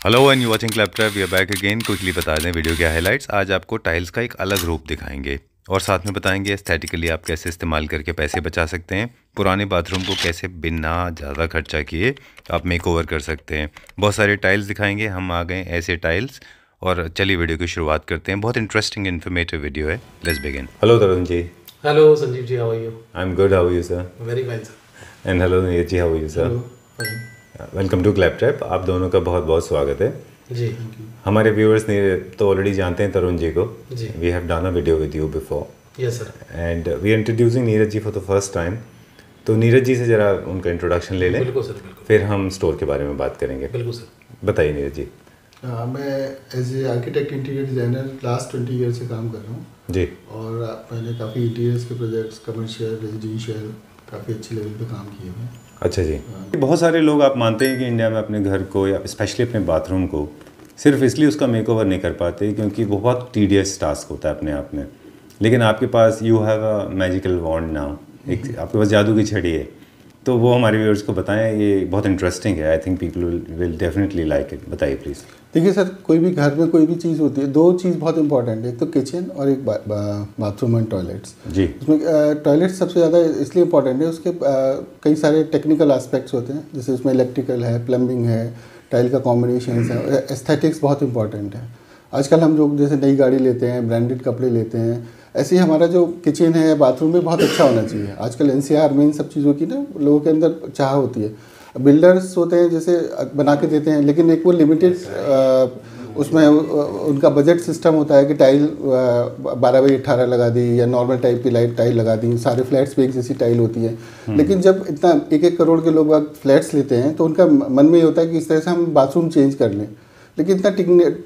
Hello and you watching Claptrap, we are back again. Quickly बता दें video के highlights. आज आपको टाइल्स का एक अलग रूप दिखाएंगे और साथ में बताएंगे एस्थेटिकली आप कैसे इस्तेमाल करके पैसे बचा सकते हैं। पुराने बाथरूम को कैसे बिना ज़्यादा खर्चा किए आप मेक ओवर कर सकते हैं। बहुत सारे टाइल्स दिखाएंगे। हम आ गए ऐसे टाइल्स और चलिए वीडियो की शुरुआत करते हैं। बहुत इंटरेस्टिंग इन्फॉर्मेटिव वीडियो है। Let's begin. Hello Tarun ji. Hello Sanjeev ji, how are you? I am good, how are you sir? Very fine sir. And hello Neeraj ji, how are you sir? Welcome to Claptrap. आप दोनों का बहुत बहुत स्वागत है जी। हमारे व्यूअर्स ने तो ऑलरेडी जानते हैं तरुण जी को। जी। We have done a video with you before. Yes sir. And we are introducing Neeraj ji for the first time. तो नीरज जी से ज़रा उनका इंट्रोडक्शन ले लें। बिल्कुल सर, बिल्कुल। फिर हम स्टोर के बारे में बात करेंगे। बिल्कुल सर। बताइए नीरज जी। मैं as a architect interior designer last 20 year से काम कर रहा हूँ जी। और मैंने काफ़ी इंटीरियर्स के प्रोजेक्ट्स, कमर्शियल, रेजिडेंशियल, काफ़ी अच्छे लेवल पे काम किए हुए हैं। अच्छा जी। बहुत सारे लोग आप मानते हैं कि इंडिया में अपने घर को या स्पेशली अपने बाथरूम को सिर्फ इसलिए उसका मेकओवर नहीं कर पाते क्योंकि वो बहुत टीडियस टास्क होता है अपने आप में। लेकिन आपके पास you have a magical wand now, एक आपके पास जादू की छड़ी है। तो वो हमारे व्यूअर्स को बताएं, ये बहुत इंटरेस्टिंग है। I think people will definitely like it. बताइए प्लीज़। देखिए सर, कोई भी घर में कोई भी चीज़ होती है, दो चीज़ बहुत इंपॉर्टेंट है। एक तो किचन और एक बाथरूम एंड टॉयलेट्स। जी। उसमें टॉयलेट सबसे ज़्यादा इसलिए इंपॉर्टेंट है, उसके कई सारे टेक्निकल एस्पेक्ट्स होते हैं, जैसे उसमें इलेक्ट्रिकल है, प्लम्बिंग है, टाइल का कॉम्बिनेशन है, एस्थेटिक्स बहुत इंपॉर्टेंट है। आजकल हम लोग जैसे नई गाड़ी लेते हैं, ब्रांडेड कपड़े लेते हैं, ऐसे ही हमारा जो किचन है, बाथरूम में बहुत अच्छा होना चाहिए। आजकल एनसीआर में इन सब चीज़ों की ना लोगों के अंदर चाह होती है। बिल्डर्स होते हैं जैसे बना के देते हैं, लेकिन एक वो लिमिटेड उसमें उनका बजट सिस्टम होता है कि टाइल 12x18 लगा दी या नॉर्मल टाइप की लाइट टाइल लगा दी। सारे फ्लैट्स पे एक जैसी टाइल होती है। लेकिन जब इतना 1-1 करोड़ के लोग फ्लैट्स लेते हैं तो उनका मन में ये होता है कि इस तरह से हम बाथरूम चेंज कर लें, लेकिन इतना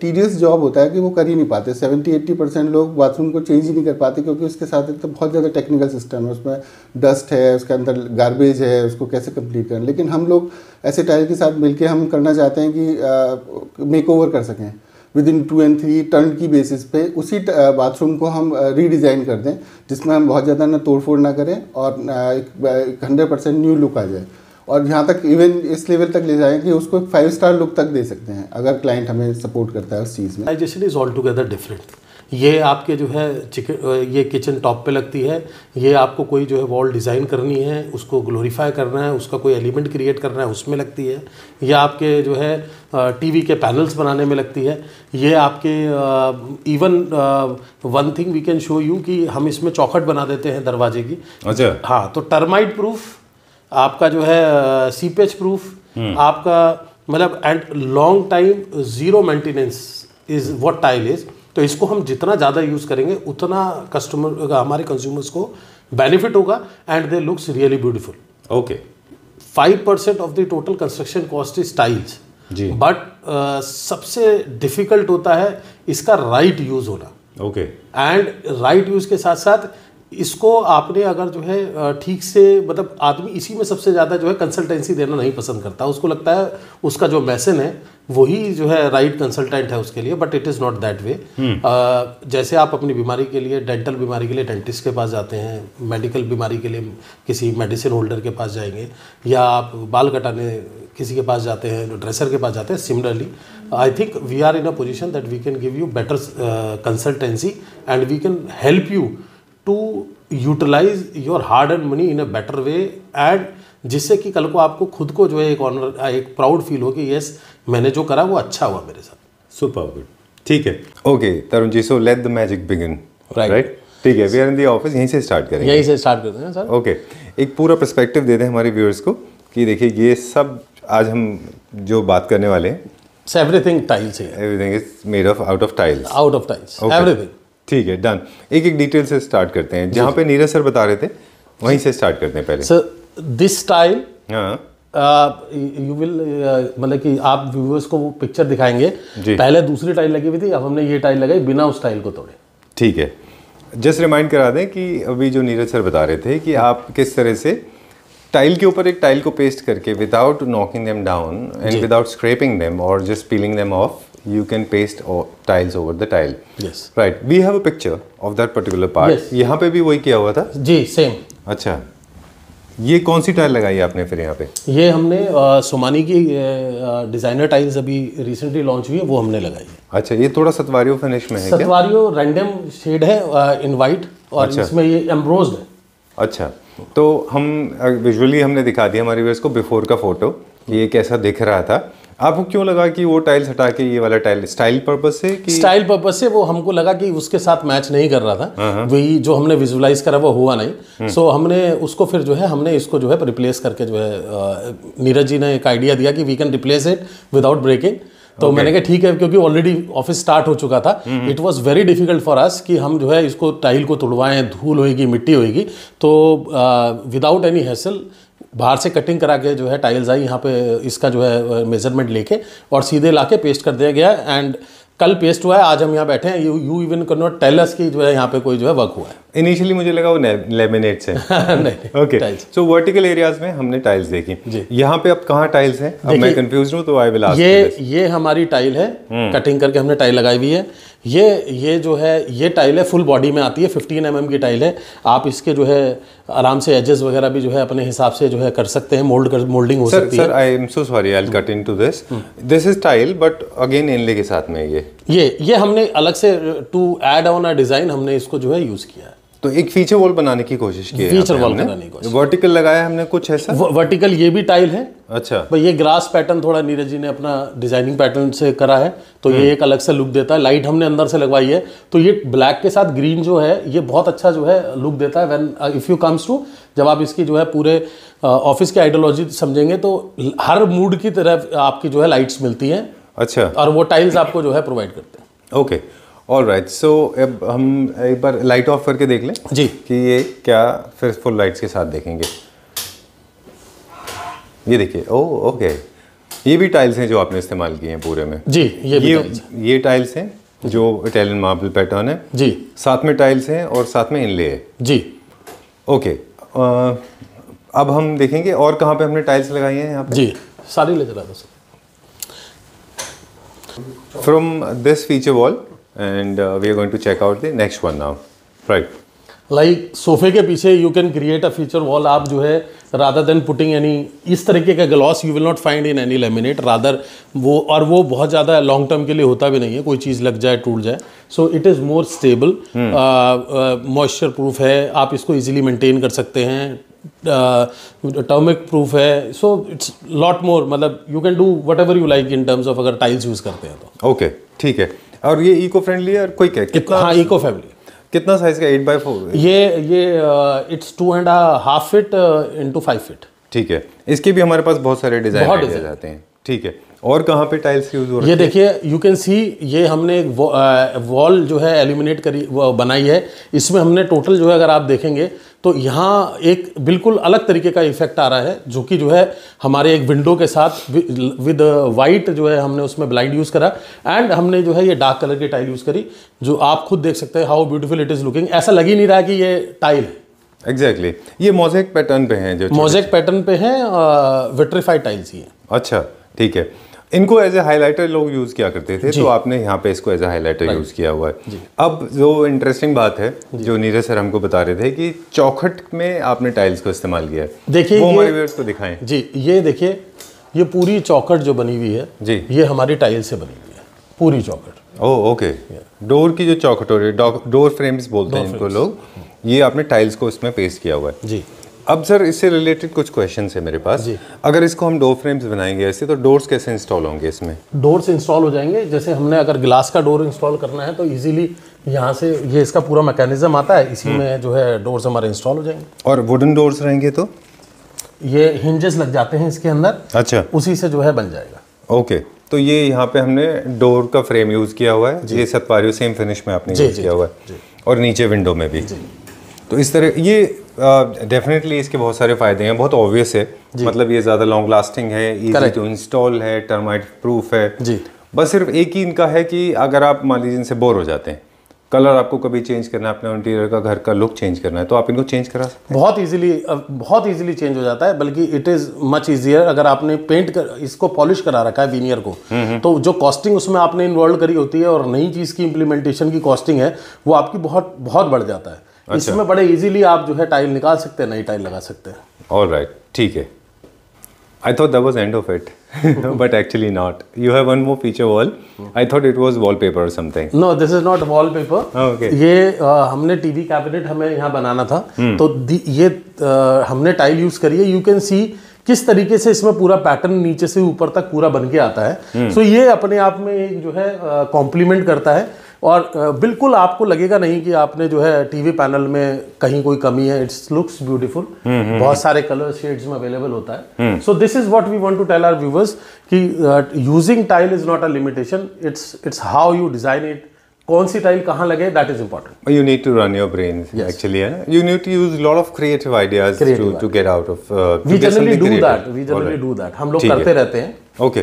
टीडियस जॉब होता है कि वो कर ही नहीं पाते। 70-80% लोग बाथरूम को चेंज ही नहीं कर पाते क्योंकि उसके साथ एक तो बहुत ज़्यादा टेक्निकल सिस्टम है, उसमें डस्ट है, उसके अंदर गार्बेज है, उसको कैसे कंप्लीट करें। लेकिन हम लोग ऐसे टाइल के साथ मिलके हम करना चाहते हैं कि मेक ओवर कर सकें विद इन 2 और 3 टर्न की बेसिस पे उसी बाथरूम को हम रीडिज़ाइन कर दें, जिसमें हम बहुत ज़्यादा ना तोड़ फोड़ ना करें और एक 100% न्यू लुक आ जाए। और यहाँ तक इवन इस लेवल तक ले जाएं कि उसको 5 स्टार लुक तक दे सकते हैं अगर क्लाइंट हमें सपोर्ट करता है उस चीज़ में। Digestion is all together different. ये आपके जो है ये किचन टॉप पे लगती है, ये आपको कोई जो है वॉल डिज़ाइन करनी है, उसको ग्लोरीफाई करना है, उसका कोई एलिमेंट क्रिएट करना है, उसमें लगती है। ये आपके जो है टीवी के पैनल्स बनाने में लगती है। ये आपके even one thing we can show you कि हम इसमें चौखट बना देते हैं दरवाजे की। अच्छा। हाँ, तो टर्माइट प्रूफ आपका जो है, सीपेज प्रूफ आपका, मतलब and long time zero maintenance is what tile is. तो इसको हम जितना ज़्यादा यूज़ करेंगे उतना कस्टमर हमारे कंज्यूमर्स को बेनिफिट होगा and they looks really beautiful. Okay. 5% of the total construction cost is tiles ji. But सबसे डिफिकल्ट होता है इसका राइट यूज़ होना। ओके। एंड राइट यूज़ के साथ साथ इसको आपने अगर जो है ठीक से, मतलब आदमी इसी में सबसे ज़्यादा जो है कंसल्टेंसी देना नहीं पसंद करता। उसको लगता है उसका जो मैसन है वही जो है राइट कंसल्टेंट है उसके लिए, but it is not that way. जैसे आप अपनी बीमारी के लिए, डेंटल बीमारी के लिए डेंटिस्ट के पास जाते हैं, मेडिकल बीमारी के लिए किसी मेडिसिन होल्डर के पास जाएंगे, या आप बाल कटाने किसी के पास जाते हैं, ड्रेसर के पास जाते हैं। Similarly I think we are in a position that we can give you better consultancy and we can help you to utilize your hard and money in a better way, and जिससे कि कल को आपको खुद को जो है एक ऑनर, एक प्राउड फील हो कि यस मैंने जो करा वो अच्छा हुआ मेरे साथ। Super good. ठीक है। Okay Tarun ji, so let the magic begin. Right. ठीक है, we are in the office, यहीं से स्टार्ट करेंगे। यहीं से स्टार्ट करते हैं सर। ओके। एक पूरा पर्सपेक्टिव दे दें हमारे व्यूअर्स को कि देखिए ये सब आज हम जो बात करने वाले हैं, एवरीथिंग टाइल्स है, everything is made of out of tiles. Out of tiles, everything. ठीक है, डन। एक एक डिटेल से स्टार्ट करते हैं। जहाँ पे नीरज सर बता रहे थे वहीं से स्टार्ट करते हैं पहले। सर दिस टाइल, हाँ, यू विल, मतलब कि आप व्यूअर्स को वो पिक्चर दिखाएंगे। जी। पहले दूसरी टाइल लगी हुई थी, अब हमने ये टाइल लगाई बिना उस टाइल को तोड़े। ठीक है। जस्ट रिमाइंड करा दें कि अभी जो नीरज सर बता रहे थे कि आप किस तरह से टाइल के ऊपर एक टाइल को पेस्ट करके without knocking them down and without scraping them और just peeling them off, you can paste tiles over the tile. Yes. Right. We have a picture of that particular part. Yes. यहाँ पे भी वही किया हुआ था? जी, same. अच्छा। ये कौन सी टाइल लगाई है आपने फिर यहाँ पे? ये हमने सोमानी की डिज़ाइनर टाइल्स अभी रिसेंटली लॉन्च हुई है, वो हमने लगाई है। अच्छा, ये थोड़ा सतवारियो फिनिश में है क्या? सतवारियो रैंडम शेड है इन वाइट, और अच्छा। इसमें ये एम्ब्रोज्ड है। अच्छा, तो हम विजुअली हमने दिखा दिया हमारे व्यूअर्स को बिफोर का फोटो, ये कैसा दिख रहा था। आपको क्यों लगा कि वो टाइल्स हटा के ये वाला टाइल स्टाइल पर्पस से कि स्टाइल पर्पस से? वो हमको लगा कि उसके साथ मैच नहीं कर रहा था, वही जो हमने विजुलाइज करा वो हुआ नहीं। सो हमने उसको फिर जो है हमने इसको जो है रिप्लेस करके जो है नीरज जी ने एक आइडिया दिया कि we can replace it without breaking. तो मैंने कहा ठीक है, क्योंकि ऑलरेडी ऑफिस स्टार्ट हो चुका था। It was very difficult for us कि हम जो है इसको टाइल को तोड़वाएं, धूल होएगी, मिट्टी होएगी, तो विदाउट एनी हैसल बाहर से कटिंग करा के जो है टाइल्स आई यहाँ पे, इसका जो है मेजरमेंट लेके और सीधे लाके पेस्ट कर दिया गया। एंड कल पेस्ट हुआ है, आज हम यहाँ बैठे हैं। You even can not tell us कि जो है यहाँ पे कोई जो है वर्क हुआ है। इनिशियली मुझे लगा वो लेमिनेट से नहीं, ओके। सो वर्टिकल एरियाज में हमने टाइल्स देखी, यहाँ पे अब कहाँ टाइल्स हैं? अब मैं कंफ्यूज हूँ, तो आई विल आस्क। ये हमारी टाइल है, कटिंग करके हमने टाइल लगाई हुई है। ये जो है ये टाइल है, फुल बॉडी में आती है, 15 mm की टाइल है। आप इसके जो है आराम से एजेस वगैरह भी जो है अपने हिसाब से जो है कर सकते हैं, मोल्डिंग हो सकती है। Sir I am so sorry, I will cut into this. This is tile but again inlay के साथ में ये हमने अलग से to add on a design हमने इसको जो है यूज किया है। तो एक फीचर वॉल बनाने की कोशिश की है, फीचर वॉल बनाने की कोशिश। वर्टिकल लगाया हमने कुछ ऐसा। वर्टिकल ये भी टाइल है। अच्छा, भाई ये ग्रास पैटर्न थोड़ा नीरज जी ने अपना डिजाइनिंग पैटर्न से करा है, तो ये एक अलग से लुक देता है। लाइट हमने अंदर से लगवाई है, तो ये ब्लैक के साथ ग्रीन जो है ये बहुत अच्छा जो है लुक देता है। When if you comes to, जब आप इसकी जो है पूरे ऑफिस की आइडियोलॉजी समझेंगे तो हर मूड की तरफ आपकी जो है लाइट्स मिलती हैं। अच्छा, और वो टाइल्स आपको जो है प्रोवाइड करते हैं। Okay, all right. सो अब हम एक बार लाइट ऑफ करके देख लें जी कि ये क्या फिर फुल लाइट्स के साथ देखेंगे। ये देखिए, ओह ओके, ये भी टाइल्स हैं जो आपने इस्तेमाल किए हैं पूरे में। जी, ये टाइल्स हैं जो इटालियन मार्बल पैटर्न है जी, साथ में टाइल्स हैं और साथ में इनले है जी। ओके, अब हम देखेंगे और कहाँ पे हमने टाइल्स लगाई हैं यहाँ पे। जी, सारी ले चला दो from this feature wall and we are going to check out the next one now, right? Like सोफे के पीछे you can create a feature wall. आप जो है रादर देन पुटिंग एनी इस तरीके का gloss you will not find in any laminate, rather वो बहुत ज़्यादा लॉन्ग टर्म के लिए होता भी नहीं है, कोई चीज़ लग जाए टूट जाए। So it is more stable, moisture proof है, आप इसको इजीली मेंटेन कर सकते हैं, टर्मिक प्रूफ है। सो इट्स लॉट मोर, मतलब you can do what ever you like in terms of अगर टाइल्स यूज़ करते हैं तो। ओके, ठीक है। और ये इको फ्रेंडली है और क्विक है कितना? हाँ, इको फ्रेंडली। कितना साइज का? 8x4? ये इट्स 2.5 फीट इंटू 5 फीट। ठीक है, इसके भी हमारे पास बहुत सारे डिजाइन आ जाते हैं। ठीक है, और कहाँ पे टाइल्स यूज हो रही है? ये देखिए, यू कैन सी, ये हमने एक वॉल जो है एल्यूमिनेट करी बनाई है। इसमें हमने टोटल जो है अगर आप देखेंगे तो यहाँ एक बिल्कुल अलग तरीके का इफेक्ट आ रहा है, जो कि जो है हमारे एक विंडो के साथ विद वाइट जो है हमने उसमें ब्लाइंड यूज़ करा, एंड हमने जो है ये डार्क कलर की टाइल यूज़ करी, जो आप खुद देख सकते हैं how beautiful it is looking. ऐसा लग ही नहीं रहा कि ये टाइल है। एग्जैक्टली, ये मोज़ेक पैटर्न पे हैं, जो मोज़ेक पैटर्न पे हैं, विट्रीफाइड टाइल्स ही हैं। अच्छा, ठीक है। इनको एज ए हाइलाइटर लोग यूज़ किया करते थे, तो आपने यहाँ पे इसको एज ए हाइलाइटर यूज़ किया हुआ है। अब जो इंटरेस्टिंग बात है जो नीरज सर हमको बता रहे थे कि चौखट में आपने टाइल्स को इस्तेमाल किया है, देखिए वो हमारे व्यूअर्स को दिखाएं। जी, ये देखिए, ये पूरी चौखट जो बनी हुई है जी, ये हमारी टाइल से बनी हुई है, पूरी चौखट। ओह ओके, डोर की जो चौखट हो रही है, डोर फ्रेम्स बोलते हैं इनको लोग, ये आपने टाइल्स को इसमें पेस्ट किया हुआ है। जी। अब सर इससे रिलेटेड कुछ क्वेश्चन है मेरे पास। अगर इसको हम डोर फ्रेम्स बनाएंगे ऐसे, तो डोर्स कैसे इंस्टॉल होंगे इसमें? डोर्स इंस्टॉल हो जाएंगे, जैसे हमने अगर ग्लास का डोर इंस्टॉल करना है तो इजीली यहाँ से ये इसका पूरा मैकेनिज्म आता है, इसी में जो है डोर्स हमारे इंस्टॉल हो जाएंगे। और वुडन डोर्स रहेंगे तो ये हिंजेस लग जाते हैं इसके अंदर। अच्छा, उसी से जो है बन जाएगा। ओके, तो ये यहाँ पे हमने डोर का फ्रेम यूज़ किया हुआ है, ये सतपारियो सेम फिनिश में आपने यूज़ किया हुआ है, और नीचे विंडो में भी। तो इस तरह ये डेफिनेटली इसके बहुत सारे फ़ायदे हैं, बहुत ऑब्वियस है, मतलब ये ज़्यादा लॉन्ग लास्टिंग है, इजी टू इंस्टॉल है, टर्माइट प्रूफ है जी। बस सिर्फ एक ही इनका है कि अगर आप मान लीजिए इनसे बोर हो जाते हैं, कलर आपको कभी चेंज करना है, अपने इंटीरियर का घर का लुक चेंज करना है, तो आप इनको चेंज करा सकते हैं बहुत इजीली चेंज हो जाता है। बल्कि इट इज़ मच ईजियर अगर आपने इसको पॉलिश करा रखा है वीनियर को, तो जो कॉस्टिंग उसमें आपने इन्वॉल्व करी होती है और नई चीज़ की इम्प्लीमेंटेशन की कॉस्टिंग है, वो आपकी बहुत बहुत बढ़ जाता है। इसमें बड़े इजीली आप जो है टाइल निकाल सकते हैं, नई टाइल लगा सकते हैं। ऑलराइट, ठीक है। I thought that was end of it, but actually not. You have one more feature wall. I thought it was wallpaper or something. No, this is not wallpaper. Okay. ये हमने TV cabinet हमें यहाँ बनाना था, तो ये हमने tile use करी है। यू कैन सी किस तरीके से इसमें पूरा पैटर्न नीचे से ऊपर तक पूरा बन के आता है। सो ये अपने आप में एक जो है कॉम्प्लीमेंट करता है, और बिल्कुल आपको लगेगा नहीं कि आपने जो है टीवी पैनल में कहीं कोई कमी है। इट्स लुक्स ब्यूटीफुल, बहुत सारे कलर शेड्स में अवेलेबल होता है। So this is what we want to tell our viewers कि using tile is not a limitation, it's how you design it. कौन सी टाइल कहाँ लगे, that is important. You need to run your brains, actually, है ना? You need to use a lot of creative ideas to get out of. We generally do that. We generally do that. हम लोग करते रहते हैं। Okay,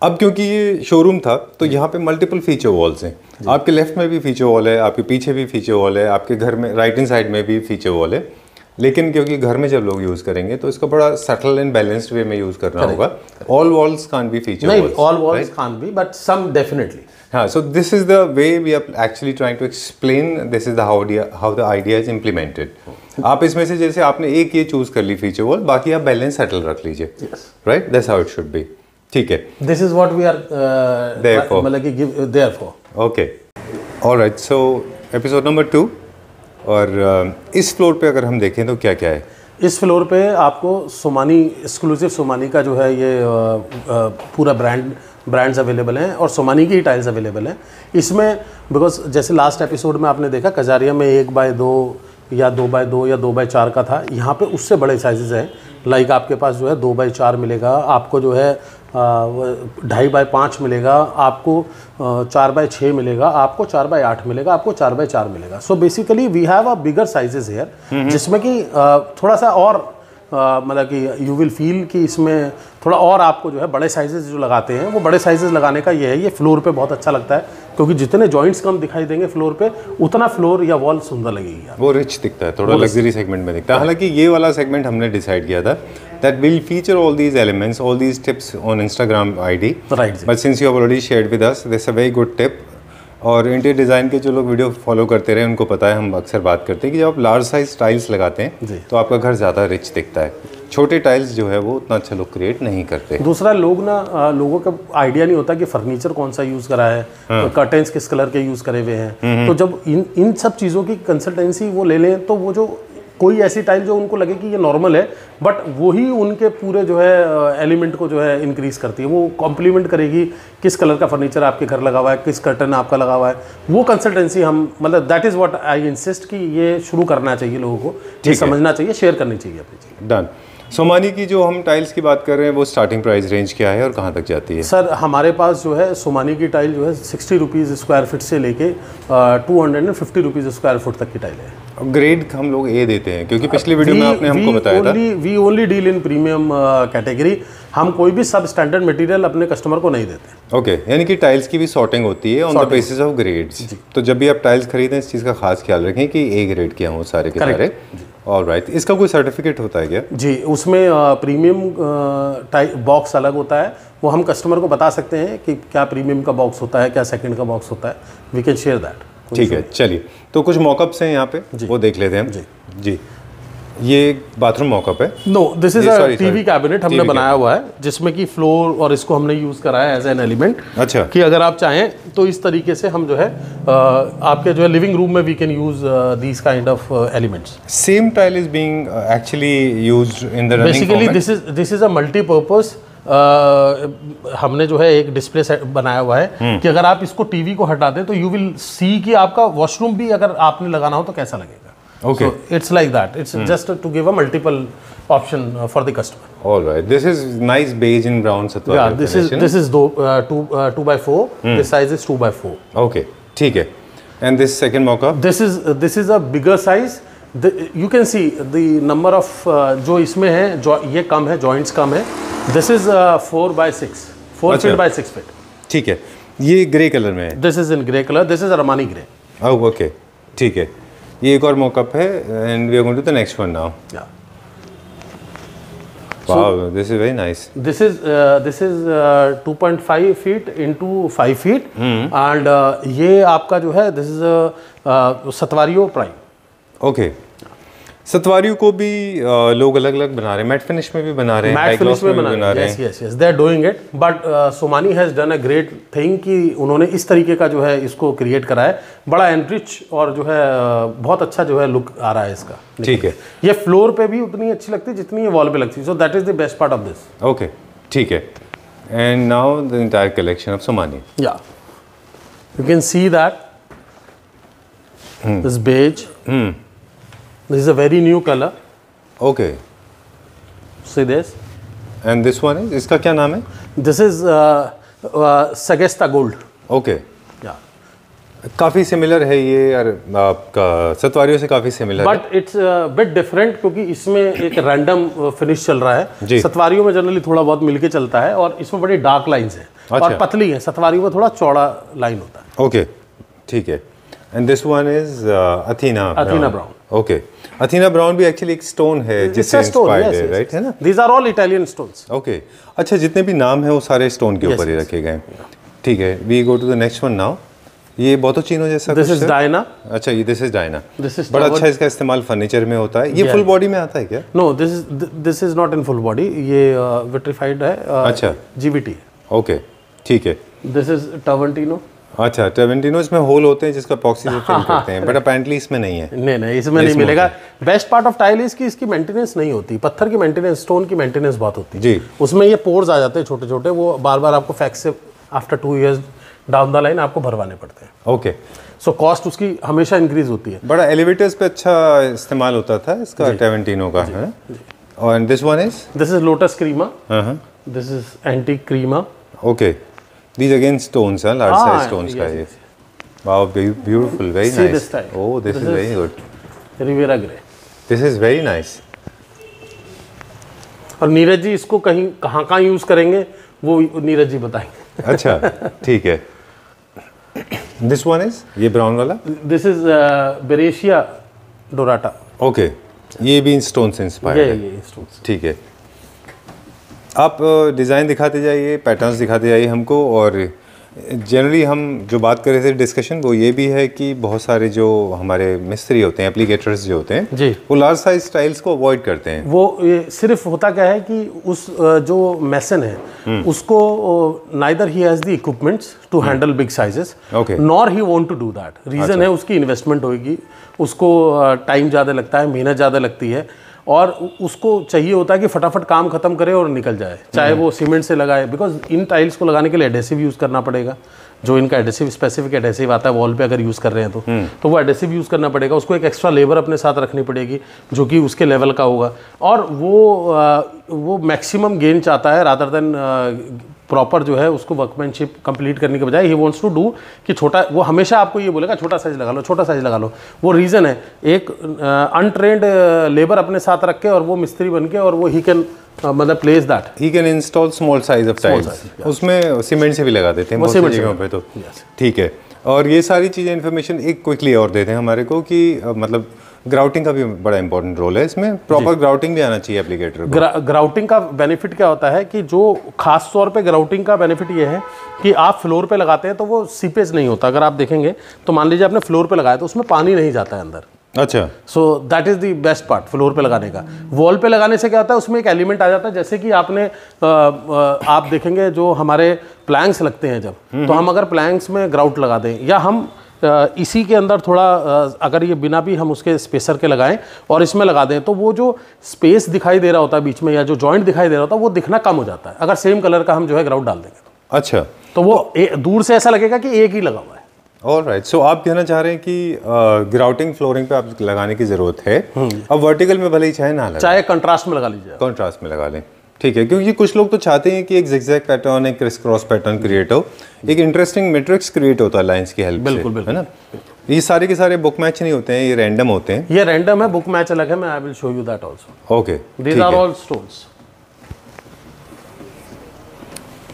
अब क्योंकि ये शोरूम था तो यहाँ पे मल्टीपल फीचर वॉल्स हैं। आपके लेफ्ट में भी फीचर वॉल है, आपके पीछे भी फीचर वॉल है, आपके घर में राइट हैंड साइड में भी फीचर वॉल है। लेकिन क्योंकि घर में जब लोग यूज़ करेंगे तो इसका बड़ा सटल एंड बैलेंस्ड वे में यूज़ करना होगा। All walls can't be feature walls. नहीं, all walls can't be, but some definitely. हाँ, so this is the way we are actually trying to explain. This is the how the idea is implemented. आप इसमें से जैसे आपने एक ये choose कर ली फीचर वॉल, बाकी आप बैलेंस सेटल रख लीजिए, right? That's how it should be. ठीक है, this is what we are मतलब कि give therefore. Okay, all right. So episode number 2, और इस फ्लोर पे अगर हम देखें तो क्या क्या है? इस फ्लोर पे आपको सोमानी, एक्सक्लूसिव सोमानी का जो है ये पूरा ब्रांड्स अवेलेबल हैं, और सोमानी की ही टाइल्स अवेलेबल हैं इसमें। बिकॉज जैसे लास्ट एपिसोड में आपने देखा कजारिया में 1x2 या 2x2 या 2x4 का था, यहाँ पे उससे बड़े साइजेस हैं। लाइक आपके पास जो है 2x4 मिलेगा, आपको जो है 2.5x5 मिलेगा, आपको 4x6 मिलेगा, आपको 4x8 मिलेगा, आपको 4x4 मिलेगा। So basically we have a bigger sizes here, जिसमें कि थोड़ा सा और मतलब कि यू विल फील कि इसमें थोड़ा और आपको जो है बड़े साइजेस जो लगाते हैं वो बड़े साइजेस लगाने का ये है। ये फ्लोर पे बहुत अच्छा लगता है, क्योंकि जितने जॉइंट्स कम दिखाई देंगे फ्लोर पे, उतना फ्लोर या वॉल सुंदर लगेगी। वो रिच दिखता है, थोड़ा लग्जरी सेगमेंट में दिखता है। हालांकि ये वाला सेगमेंट हमने डिसाइड किया था that will feature all these elements, all these tips on Instagram ID. Right. But since you have already shared with us, this is a very good tip. और इंटीरियर डिज़ाइन के जो लोग video follow करते रहे उनको पता है, हम अक्सर बात करते हैं कि जब आप लार्ज साइज टाइल्स लगाते हैं तो आपका घर ज़्यादा रिच दिखता है। छोटे टाइल्स जो है वो उतना अच्छा लुक क्रिएट नहीं करते। दूसरा, लोगों का आइडिया नहीं होता कि फर्नीचर कौन सा यूज़ करा है, कर्टेंस किस कलर के यूज़ करे हुए हैं। तो जब इन सब चीज़ों की कंसल्टेंसी वो ले लें, तो वो जो कोई ऐसी टाइल जो उनको लगे कि ये नॉर्मल है, बट वही उनके पूरे जो है एलिमेंट को जो है इंक्रीज करती है, वो कॉम्प्लीमेंट करेगी। किस कलर का फर्नीचर आपके घर लगा हुआ है, किस कर्टन आपका लगा हुआ है, वो कंसल्टेंसी हम मतलब that is what I insist कि ये शुरू करना चाहिए लोगों को, ये समझना चाहिए, शेयर करनी चाहिए अपनी चीज़। डन। सोमानी की जो हम टाइल्स की बात कर रहे हैं वो स्टार्टिंग प्राइस रेंज क्या है और कहाँ तक जाती है? सर हमारे पास जो है सोमानी की टाइल जो है 60 रुपीज़ स्क्वायर फीट से लेके 250 रुपीज़ स्क्वायर फुट तक की टाइल है। ग्रेड हम लोग ए देते हैं, क्योंकि पिछली वीडियो में आपने हमको बताया था we only deal in premium category. हम कोई भी सब स्टैंडर्ड मटेरियल अपने कस्टमर को नहीं देते। ओके, यानी कि टाइल्स की भी सॉर्टिंग होती है on the basis of grades. तो जब भी आप टाइल्स खरीदें इस चीज़ का खास ख्याल रखें कि ए ग्रेड के हों सारे के सारे। ऑलराइट, इसका कोई सर्टिफिकेट होता है क्या? जी, उसमें प्रीमियम बॉक्स अलग होता है, वो हम कस्टमर को बता सकते हैं कि क्या प्रीमियम का बॉक्स होता है, क्या सेकंड का बॉक्स होता है। We can share that. ठीक है, चलिए तो कुछ मॉकअप्स हैं यहाँ पे, वो देख लेते हैं हम। जी, ये बाथरूम मॉकअप है। No, this is a TV cabinet हमने बनाया हुआ है, जिसमें कि फ्लोर और इसको हमने यूज करा है एज एन एलिमेंट। अच्छा, कि अगर आप चाहें तो इस तरीके से हम जो है आपके जो है लिविंग रूम में we can use these kind of elements. Same tile is being actually used in the running basically this is a multipurpose. हमने जो है एक डिस्प्ले सेट बनाया हुआ है कि अगर आप इसको टीवी को हटा दें तो यू विल सी कि आपका वॉशरूम भी अगर आपने लगाना हो तो कैसा लगेगा। Okay. So it's like that. It's just to give a multiple option for the customer. All right. This is nice beige in brown satwa. Yeah, this is 2x4. This size is 2x4. Okay, ठीक है. And this second mock-up? This is a bigger size. You can see the number of जो इसमें है, जो ये कम है, joints कम है. This is 4x6, 4 feet by 6 feet. ठीक है. ये ग्रे कलर में है. This is in grey color. This is Armani grey. Oh, okay. ठीक है. ये एक और मॉकअप है and we are going to the next one now. Wow, this is very nice. This is 2.5 feet into 5 feet and ये आपका जो है दिस इज सतवारियो प्राइम। ओके, सतवारियों को भी लोग अलग अलग बना रहे हैं, मैट फिनिश में भी बना रहे हैं, मैट फिनिश में बना रहे हैं, yes yes they are doing it, but Somany has done a great thing कि उन्होंने इस तरीके का जो है इसको क्रिएट करा है, बड़ा एनरिच और जो है बहुत अच्छा जो है लुक आ रहा है इसका। ठीक है, ये फ्लोर पे भी उतनी अच्छी लगती है जितनी ये वॉल पे लगती है, so that is the best part of this. Okay, ठीक है। And now the entire collection of Somani, या you can see that this beige, this is a very new color. Okay, See this? And this one is, इसका क्या नाम है? This is Sagesta Gold. Okay, Yeah. काफ़ी similar है ये यार, आपका सतवारियों से काफ़ी सिमिलर है, But it's a bit different क्योंकि इसमें एक रैंडम फिनिश चल रहा है। जी। सतवारियों में जनरली थोड़ा बहुत मिलके चलता है और इसमें बड़ी डार्क लाइंस है अच्छा। और पतली है, सतवारियों में थोड़ा चौड़ा लाइन होता है। ओके, ठीक है। And this one is Athena brown. Okay, Athena brown भी एक्चुअली एक स्टोन है जिससे इंस्पायर्ड है, राइट, है ना? These are all Italian stones. Okay, अच्छा, जितने भी नाम हैं वो सारे स्टोन के ऊपर ही रखे गए हैं। ठीक है, we go to the next one now. ये बोटोचिनो जैसा This is Diana. अच्छा, ये this is Diana. This is बड़ा covered- अच्छा इसका इस्तेमाल फर्नीचर में होता है। ये फुल बॉडी में आता है क्या? No, this is not in full body. ये vitrified है। अच्छा। GVT है। ओके, ठीक है। This is Tavantino. अच्छा, टेवेंटिनो इसमें होल होते हैं जिसका एपॉक्सी से फिल करते हैं, बट अपेरेंटली इसमें नहीं है। नहीं इसमें नहीं मिलेगा। Best part of tile is कि इसकी मेंटेनेंस नहीं होती, पत्थर की मेंटेनेंस, स्टोन की मेंटेनेंस बहुत होती है जी। उसमें ये पोर्स आ जाते हैं छोटे छोटे, वो बार बार आपको फैक्स से after 2 years down the line आपको भरवाने पड़ते हैं। ओके, सो कॉस्ट उसकी हमेशा इंक्रीज होती है। बड़ा एलिवेटर्स पे अच्छा इस्तेमाल होता था इसका टेवेंटिनो का, है ना? और this one is, this is lotus crema, हाँ, this is antique crema. Okay, these again stones हैं, लार्ज साइज स्टोन्स का yes, ये। Wow, beautiful, very See this nice. type. Oh, this is very good, Riviera grey. This is very nice. और नीरज जी इसको कहीं कहाँ use करेंगे वो नीरज जी बताएंगे। अच्छा, ठीक है। दिस वन इज, ये ब्राउन वाला, दिस इज बेरेशिया डोराटा। ओके, ये भी स्टोन से इंस्पायर्ड है। ये stones। ठीक है, आप डिज़ाइन दिखाते जाइए, पैटर्न्स दिखाते जाइए हमको। और जनरली हम जो बात कर रहे थे डिस्कशन, वो ये भी है कि बहुत सारे जो हमारे मिस्त्री होते हैं, एप्लीकेटर्स जो होते हैं जी, वो लार्ज साइज टाइल्स को अवॉइड करते हैं। वो ये सिर्फ होता क्या है कि उस जो मेसन है उसको neither he has the equipments to handle big sizes, Okay. Nor he want to do that. Reason है उसकी इन्वेस्टमेंट होगी, उसको टाइम ज़्यादा लगता है, मेहनत ज़्यादा लगती है, और उसको चाहिए होता है कि फटाफट काम खत्म करे और निकल जाए, चाहे वो सीमेंट से लगाए, बिकॉज इन टाइल्स को लगाने के लिए एडेसिव यूज़ करना पड़ेगा। जो इनका एडेसिव, स्पेसिफिक एडेसिव आता है वॉल पे अगर यूज़ कर रहे हैं तो वो एडेसिव यूज़ करना पड़ेगा। उसको एक एक्स्ट्रा लेबर अपने साथ रखनी पड़ेगी जो कि उसके लेवल का होगा, और वो मैक्सिमम गेन चाहता है रादर देन प्रॉपर जो है उसको वर्कमैनशिप कंप्लीट करने के बजाय ही वांट्स टू डू कि छोटा, वो हमेशा आपको ये बोलेगा छोटा साइज लगा लो, छोटा साइज लगा लो। वो रीज़न है, एक अनट्रेंड लेबर अपने साथ रख के और वो मिस्त्री बन के, और वो ही कैन मतलब place that, he can install small size of tiles. उसमें सीमेंट से भी लगा देते हैं बहुत सी जगहों पे, तो ठीक है। और ये सारी चीज़ें इन्फॉर्मेशन एक क्विकली और देते हैं हमारे को कि मतलब ग्राउटिंग का भी बड़ा इंपॉर्टेंट रोल है इसमें। प्रॉपर ग्राउटिंग भी आना चाहिए एप्लीकेटर को। ग्राउटिंग का बेनिफिट क्या होता है कि जो खास तौर पे ग्राउटिंग का बेनिफिट ये है कि आप फ्लोर पे लगाते हैं तो वो सीपेज नहीं होता। अगर आप देखेंगे तो मान लीजिए आपने फ्लोर पे लगाया तो उसमें पानी नहीं जाता है अंदर। अच्छा, so that is the best part floor पे लगाने का। वॉल पे लगाने से क्या होता है, उसमें एक एलिमेंट आ जाता है, जैसे कि आपने आप देखेंगे जो हमारे प्लैंक्स लगते हैं जब, तो हम अगर प्लैंक्स में ग्राउट लगा दें, या हम इसी के अंदर थोड़ा अगर ये बिना भी हम उसके स्पेसर के लगाएं और इसमें लगा दें, तो वो जो स्पेस दिखाई दे रहा होता है बीच में, या जो जॉइंट दिखाई दे रहा होता है, वो दिखना कम हो जाता है अगर सेम कलर का हम जो है ग्राउट डाल देंगे तो। अच्छा, तो वो दूर से ऐसा लगेगा कि एक ही लगा हुआ है। ऑलराइट, सो आप कहना चाह रहे हैं कि ग्राउटिंग फ्लोरिंग पे आप लगाने की जरूरत है। अब वर्टिकल में भले ही चाहे ना लगे, चाहे कंट्रास्ट में लगा लीजिए, कॉन्ट्रास्ट में लगा लें, ठीक है। क्योंकि कुछ लोग तो चाहते हैं कि एक जिगजैग पैटर्न, एक क्रिस क्रॉस पैटर्न क्रिएट हो, एक इंटरेस्टिंग मैट्रिक्स क्रिएट होता है लाइंस की हेल्प से, है ना। ये सारे के सारे बुक मैच नहीं होते हैं, ये रैंडम होते हैं। ये रैंडम है, बुक मैच अलग है, मैं I will show you that also. Okay, these are all stones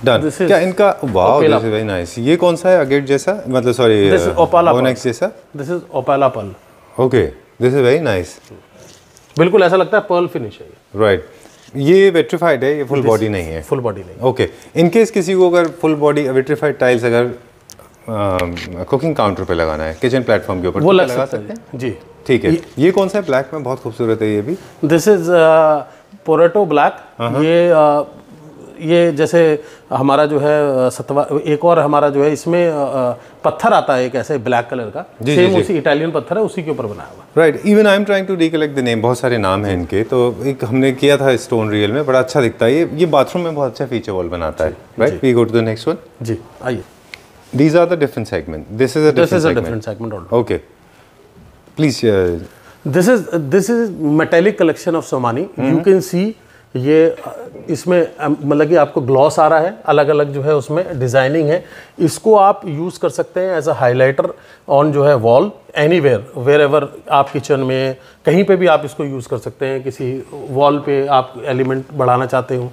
done. क्या इनका, wow this is very nice. ये कौन सा है, अगेट जैसा, मतलब sorry this is Opala onyx जैसा। This is Opala pearl. Okay, this is very nice. बिल्कुल ऐसा लगता है पर्ल फिनिश है ये। राइट, ये विट्रिफाइड है, ये फुल बॉडी नहीं है। फुल बॉडी नहीं। ओके, इन केस किसी को अगर फुल बॉडी विट्रिफाइड टाइल्स अगर कुकिंग काउंटर पे लगाना है, किचन प्लेटफॉर्म के ऊपर, वो तो लगा लगा सकते हैं जी। ठीक है। ये कौन सा है? ब्लैक में बहुत खूबसूरत है ये भी। This is Pareto black. ये जैसे हमारा जो है सतवा, एक और हमारा जो है इसमें पत्थर आता है एक ऐसे ब्लैक कलर का, सेम उसी इटालियन पत्थर है, उसी के ऊपर बनाया हुआ। Right, even I am trying to recollect the name, बहुत सारे नाम हैं इनके। तो एक हमने किया था स्टोन रियल में, बड़ा अच्छा दिखता है ये बाथरूम में बहुत अच्छा फीचर वॉल बनाता है। Right, we go to the next one. जी आइए। These are the different segment. This is a different segment also. Okay. Please. This is metallic collection of Somany. You can see ये इसमें मतलब कि आपको gloss आ रहा है, अलग अलग जो है उसमें डिजाइनिंग है। इसको आप यूज़ कर सकते हैं एज अ हाइलाइटर ऑन जो है वॉल, एनीवेयर वेर एवर आप किचन में कहीं पे भी आप इसको यूज़ कर सकते हैं। किसी वॉल पे आप एलिमेंट बढ़ाना चाहते हो,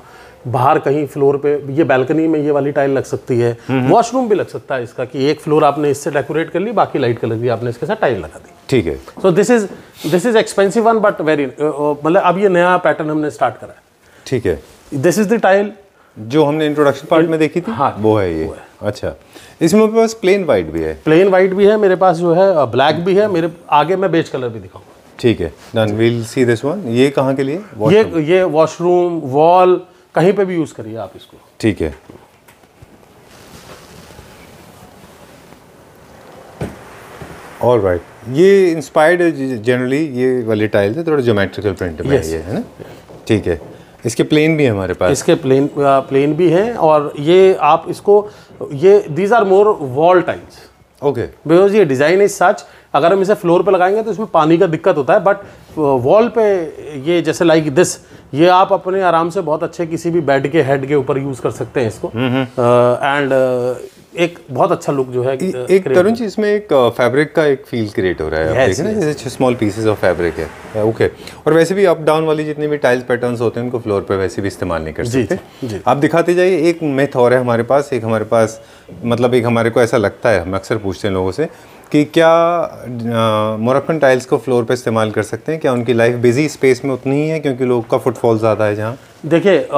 बाहर कहीं फ्लोर पे, ये बालकनी में ये वाली टाइल लग सकती है, वॉशरूम भी लग सकता है इसका, कि एक फ्लोर आपने इससे डेकोरेट कर ली, बाकी लाइट कलर की आपने इसके साथ टाइल लगा दी। ठीक है। So this is expensive one but very, मतलब अब ये नया पैटर्न हमने स्टार्ट करा है। ठीक है। दिस इज द टाइल जो हमने इंट्रोडक्शन पार्ट में देखी थी। हाँ, वो है ये। अच्छा, इसमें मेरे पास प्लेन वाइट भी है। प्लेन वाइट भी है मेरे पास, जो है ब्लैक भी है मेरे आगे, मैं बेज कलर भी दिखाऊंगा। ठीक है, done, we'll see this one. ये कहाँ के लिए? ये वॉशरूम, वॉल, कहीं पे भी यूज करिए आप इसको। ठीक है। ऑलराइट, ये इंस्पायर्ड जनरली ये वाली टाइल है, थोड़ा ज्योमेट्रिकल प्रिंट में है ये, है ना? ठीक है। इसके प्लेन भी है हमारे पास। इसके प्लेन भी हैं, और ये आप इसको, ये these are more wall tiles. Okay, because ये डिजाइन इज सच, अगर हम इसे फ्लोर पे लगाएंगे तो इसमें पानी का दिक्कत होता है, बट वॉल पे ये जैसे लाइक दिस, ये आप अपने आराम से बहुत अच्छे किसी भी बेड के हेड के ऊपर यूज कर सकते हैं इसको, एंड एक बहुत अच्छा लुक जो है। एक तरुण जी, इसमें एक फैब्रिक का एक फील क्रिएट हो रहा है। आप देखें ना, जैसे स्मॉल पीसेस ऑफ फैब्रिक है। ओके, और वैसे भी अप डाउन वाली जितनी भी टाइल्स पैटर्न्स होते हैं उनको फ्लोर पे वैसे भी इस्तेमाल नहीं कर सकते। आप दिखाते जाइए। एक मिथ और है हमारे पास, मतलब एक हमारे को ऐसा लगता है, हम अक्सर पूछते हैं लोगों से कि क्या मोरक्कन टाइल्स को फ्लोर पे इस्तेमाल कर सकते हैं? क्या उनकी लाइफ बिजी स्पेस में उतनी ही है क्योंकि लोग का फुटफॉल ज़्यादा है जहाँ? देखिए,